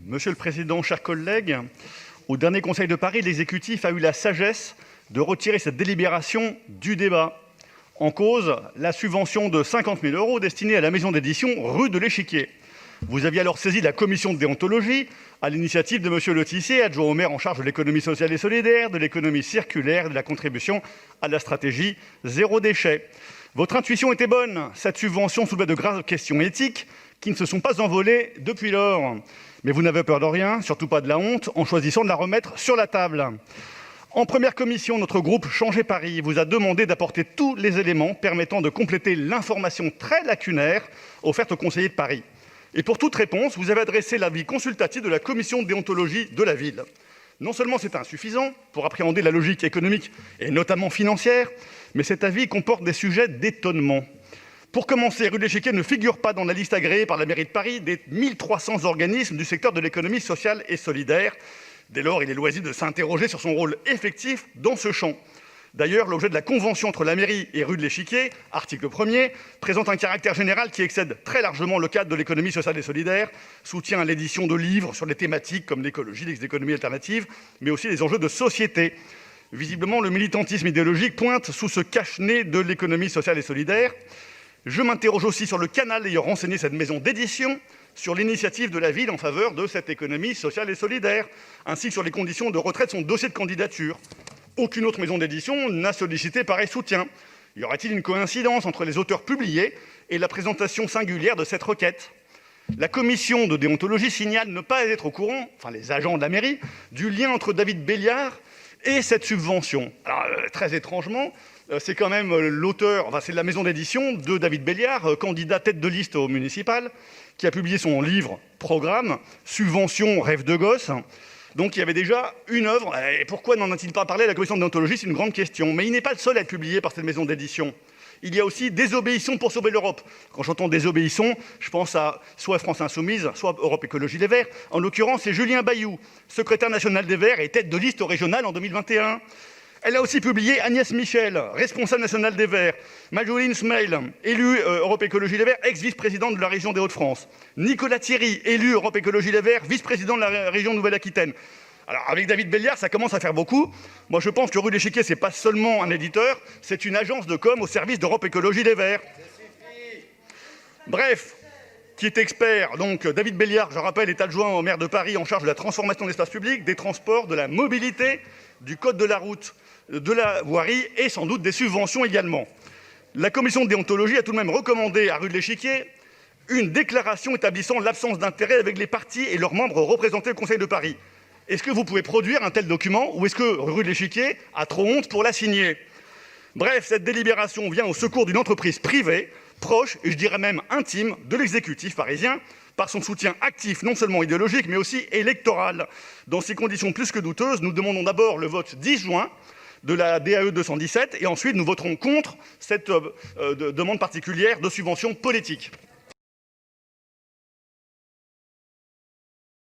Monsieur le président, chers collègues, au dernier Conseil de Paris, l'exécutif a eu la sagesse de retirer cette délibération du débat. En cause, la subvention de 50 000 € destinée à la maison d'édition rue de l'Échiquier. Vous aviez alors saisi la commission de déontologie à l'initiative de M. Le Tissier, adjoint au maire en charge de l'économie sociale et solidaire, de l'économie circulaire et de la contribution à la stratégie zéro déchet. Votre intuition était bonne. Cette subvention soulevait de graves questions éthiques qui ne se sont pas envolées depuis lors. Mais vous n'avez peur de rien, surtout pas de la honte, en choisissant de la remettre sur la table. En première commission, notre groupe Changer Paris vous a demandé d'apporter tous les éléments permettant de compléter l'information très lacunaire offerte aux conseillers de Paris. Et pour toute réponse, vous avez adressé l'avis consultatif de la commission de déontologie de la ville. Non seulement c'est insuffisant pour appréhender la logique économique et notamment financière, mais cet avis comporte des sujets d'étonnement. Pour commencer, rue de l'Échiquier ne figure pas dans la liste agréée par la mairie de Paris des 1300 organismes du secteur de l'économie sociale et solidaire. Dès lors, il est loisible de s'interroger sur son rôle effectif dans ce champ. D'ailleurs, l'objet de la convention entre la mairie et rue de l'Échiquier, article 1er, présente un caractère général qui excède très largement le cadre de l'économie sociale et solidaire, soutien à l'édition de livres sur des thématiques comme l'écologie, les économies alternatives, mais aussi les enjeux de société. Visiblement, le militantisme idéologique pointe sous ce cache-nez de l'économie sociale et solidaire. Je m'interroge aussi sur le canal ayant renseigné cette maison d'édition, sur l'initiative de la ville en faveur de cette économie sociale et solidaire, ainsi que sur les conditions de retrait de son dossier de candidature. Aucune autre maison d'édition n'a sollicité pareil soutien. Y aurait-il une coïncidence entre les auteurs publiés et la présentation singulière de cette requête ? La commission de déontologie signale ne pas être au courant, les agents de la mairie, du lien entre David Béliard et cette subvention. Alors, très étrangement, c'est quand même l'auteur, c'est la maison d'édition de David Béliard, candidat tête de liste au municipal, qui a publié son livre programme « Subvention, rêve de gosse ». Donc il y avait déjà une œuvre. Et pourquoi n'en a-t-il pas parlé à la commission de déontologie? C'est une grande question. Mais il n'est pas le seul à être publié par cette maison d'édition. Il y a aussi Désobéissons pour sauver l'Europe. Quand j'entends Désobéissons, je pense à soit France Insoumise, soit Europe Écologie Les Verts. En l'occurrence, c'est Julien Bayou, secrétaire national des Verts et tête de liste au régional en 2021. Elle a aussi publié Agnès Michel, responsable nationale des Verts, Majoline Smail, élue Europe Écologie Les Verts, ex-vice-présidente de la région des Hauts-de-France, Nicolas Thierry, élu Europe Écologie Les Verts, vice-président de la région Nouvelle-Aquitaine. Alors, avec David Béliard, ça commence à faire beaucoup. Moi, je pense que Rue de l'Échiquier, ce n'est pas seulement un éditeur, c'est une agence de com au service d'Europe Écologie Les Verts. Bref, qui est expert, donc David Béliard, je rappelle, est adjoint au maire de Paris en charge de la transformation de l'espace public, des transports, de la mobilité, du code de la route, de la voirie et sans doute des subventions également. La commission de déontologie a tout de même recommandé à Rue de l'Échiquier une déclaration établissant l'absence d'intérêt avec les partis et leurs membres représentés au Conseil de Paris. Est-ce que vous pouvez produire un tel document ou est-ce que Rue de l'Échiquier a trop honte pour la signer? Bref, cette délibération vient au secours d'une entreprise privée, proche et je dirais même intime de l'exécutif parisien, par son soutien actif non seulement idéologique mais aussi électoral. Dans ces conditions plus que douteuses, nous demandons d'abord le vote 10 juin de la DAE 217 et ensuite nous voterons contre cette demande particulière de subvention politique.